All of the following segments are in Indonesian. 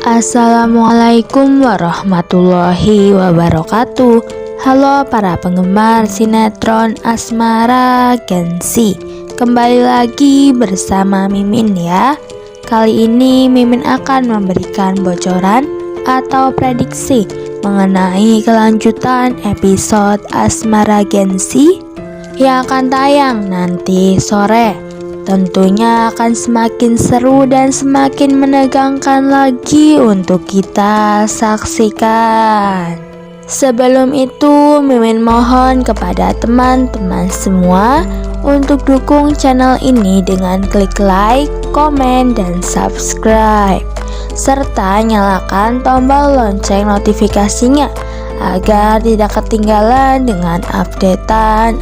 Assalamualaikum warahmatullahi wabarakatuh. Halo para penggemar sinetron Asmara Gengsi, kembali lagi bersama Mimin ya. Kali ini Mimin akan memberikan bocoran atau prediksi mengenai kelanjutan episode Asmara Gengsi yang akan tayang nanti sore. Tentunya akan semakin seru dan semakin menegangkan lagi untuk kita saksikan. Sebelum itu, Mimin mohon kepada teman-teman semua untuk dukung channel ini dengan klik like, komen, dan subscribe, serta nyalakan tombol lonceng notifikasinya agar tidak ketinggalan dengan updatean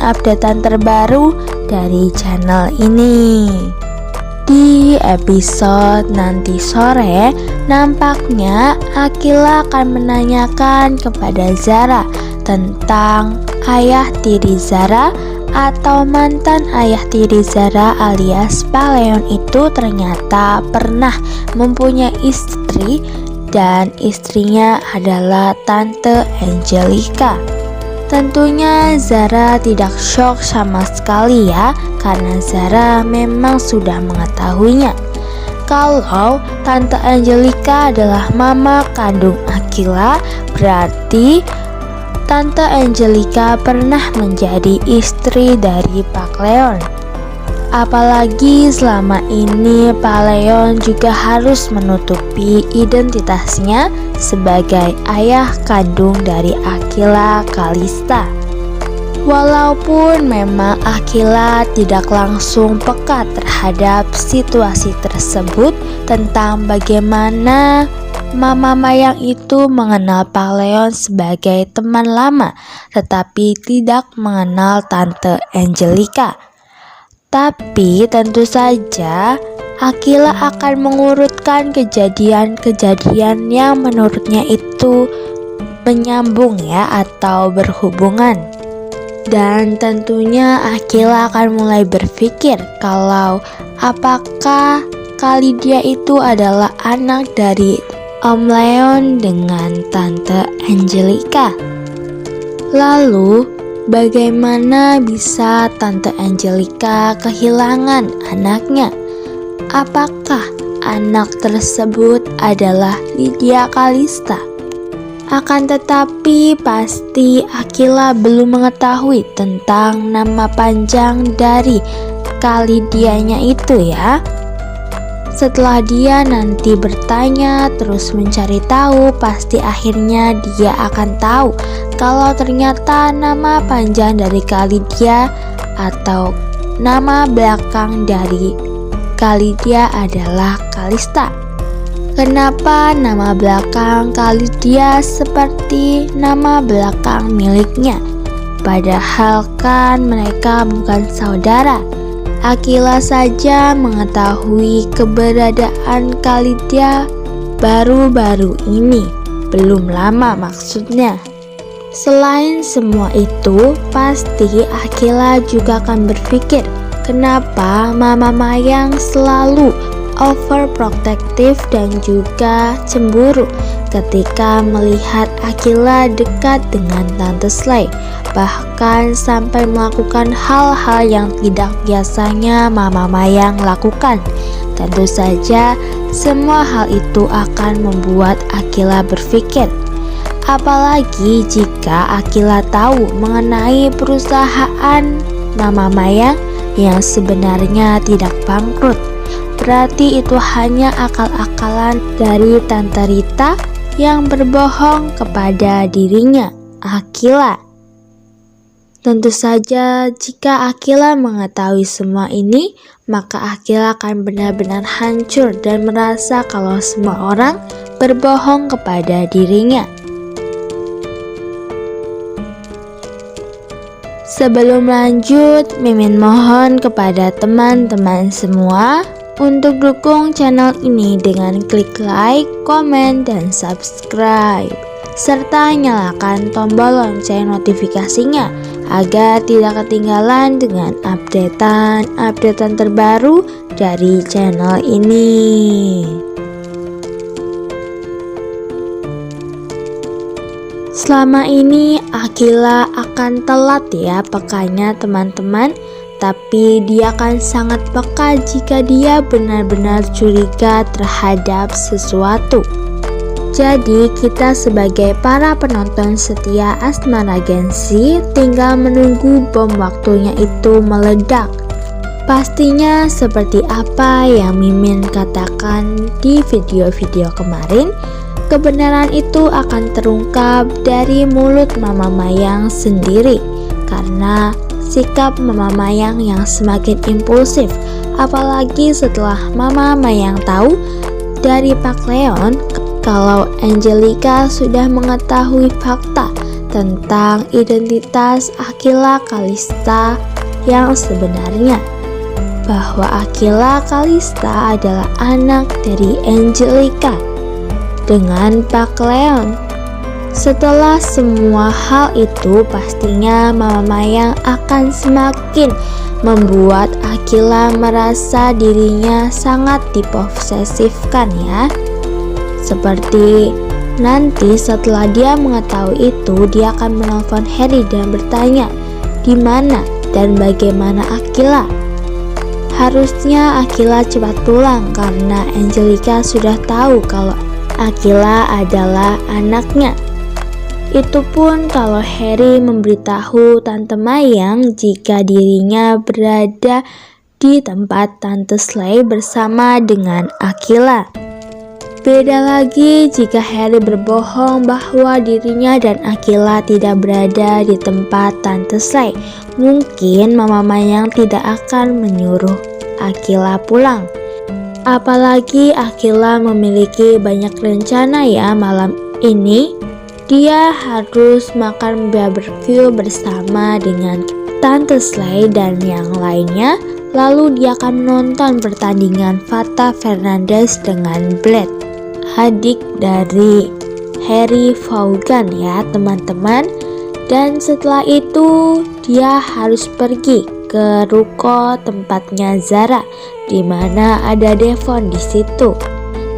terbaru dari channel ini. Di episode nanti sore, nampaknya Akila akan menanyakan kepada Zara tentang ayah tiri Zara atau mantan ayah tiri Zara alias Pak Leon itu ternyata pernah mempunyai istri, dan istrinya adalah Tante Angelica. Tentunya Zara tidak shock sama sekali ya, karena Zara memang sudah mengetahuinya kalau Tante Angelica adalah mama kandung Akila. Berarti Tante Angelica pernah menjadi istri dari Pak Leon. Apalagi selama ini Pak Leon juga harus menutupi identitasnya sebagai ayah kandung dari Akila Kalista. Walaupun memang Akila tidak langsung peka terhadap situasi tersebut tentang bagaimana Mama Mayang itu mengenal Pak Leon sebagai teman lama, tetapi tidak mengenal Tante Angelica. Tapi tentu saja Akila akan mengurutkan kejadian-kejadian yang menurutnya itu menyambung ya, atau berhubungan. Dan tentunya Akila akan mulai berpikir kalau apakah Kalidia itu adalah anak dari Om Leon dengan Tante Angelica. Lalu bagaimana bisa Tante Angelica kehilangan anaknya? Apakah anak tersebut adalah Lydia Kalista? Akan tetapi pasti Akila belum mengetahui tentang nama panjang dari Kalidianya itu ya. Setelah dia nanti bertanya terus mencari tahu, pasti akhirnya dia akan tahu kalau ternyata nama panjang dari Kalidia atau nama belakang dari Kalidia adalah Kalista. Kenapa nama belakang Kalidia seperti nama belakang miliknya? Padahal kan mereka bukan saudara. Akila saja mengetahui keberadaan Kalidia baru-baru ini, belum lama maksudnya. Selain semua itu, pasti Akila juga akan berpikir kenapa Mama Mayang selalu overprotective dan juga cemburu ketika melihat Akila dekat dengan Tante Slay, bahkan sampai melakukan hal-hal yang tidak biasanya Mama Mayang lakukan. Tentu saja semua hal itu akan membuat Akila berpikir, apalagi jika Akila tahu mengenai perusahaan Mama Mayang yang sebenarnya tidak bangkrut. Berarti itu hanya akal-akalan dari Tante Rita yang berbohong kepada dirinya, Akila. Tentu saja jika Akila mengetahui semua ini, maka Akila akan benar-benar hancur dan merasa kalau semua orang berbohong kepada dirinya. Sebelum lanjut, Mimin mohon kepada teman-teman semua untuk dukung channel ini dengan klik like, komen, dan subscribe, serta nyalakan tombol lonceng notifikasinya agar tidak ketinggalan dengan updatean terbaru dari channel ini. Selama ini Akila akan telat ya pekanya teman-teman, tapi dia akan sangat peka jika dia benar-benar curiga terhadap sesuatu. Jadi kita sebagai para penonton setia Asmara Gengsi tinggal menunggu bom waktunya itu meledak. Pastinya seperti apa yang Mimin katakan di video-video kemarin, kebenaran itu akan terungkap dari mulut Mama Mayang sendiri karena sikap Mama Mayang yang semakin impulsif, apalagi setelah Mama Mayang tahu dari Pak Leon kalau Angelica sudah mengetahui fakta tentang identitas Akila Kalista yang sebenarnya, bahwa Akila Kalista adalah anak dari Angelica dengan Pak Leon. Setelah semua hal itu, pastinya Mama Mayang akan semakin membuat Akila merasa dirinya sangat diposesifkan ya. Seperti nanti setelah dia mengetahui itu, dia akan menelpon Harry dan bertanya di mana dan bagaimana Akila. Harusnya Akila cepat pulang karena Angelica sudah tahu kalau Akila adalah anaknya. Itu pun kalau Harry memberitahu Tante Mayang jika dirinya berada di tempat Tante Slay bersama dengan Akila. Beda lagi jika Harry berbohong bahwa dirinya dan Akila tidak berada di tempat Tante Slay. Mungkin Mama Mayang tidak akan menyuruh Akila pulang. Apalagi Akila memiliki banyak rencana ya malam ini. Dia harus makan barbecue bersama dengan Tante Slay dan yang lainnya. Lalu dia akan menonton pertandingan Fata Fernandez dengan Blade, adik dari Harry Vaughan ya teman-teman. Dan setelah itu dia harus pergi ke ruko tempatnya Zara, di mana ada Devon di situ.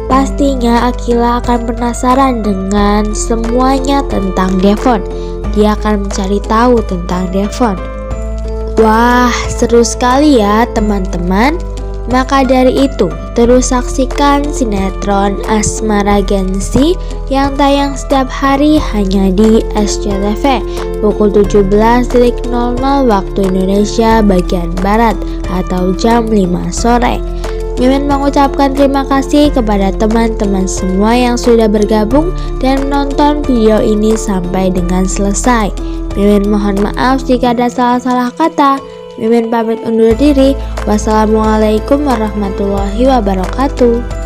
Pastinya Akila akan penasaran dengan semuanya tentang Devon. Dia akan mencari tahu tentang Devon. Wah, seru sekali ya teman-teman. Maka dari itu, terus saksikan sinetron Asmara Gengsi yang tayang setiap hari hanya di SCTV pukul 17.00 waktu Indonesia bagian Barat atau jam 5 sore. Mimin mengucapkan terima kasih kepada teman-teman semua yang sudah bergabung dan menonton video ini sampai dengan selesai. Mimin mohon maaf jika ada salah-salah kata. Mimin pamit undur diri. Wassalamualaikum warahmatullahi wabarakatuh.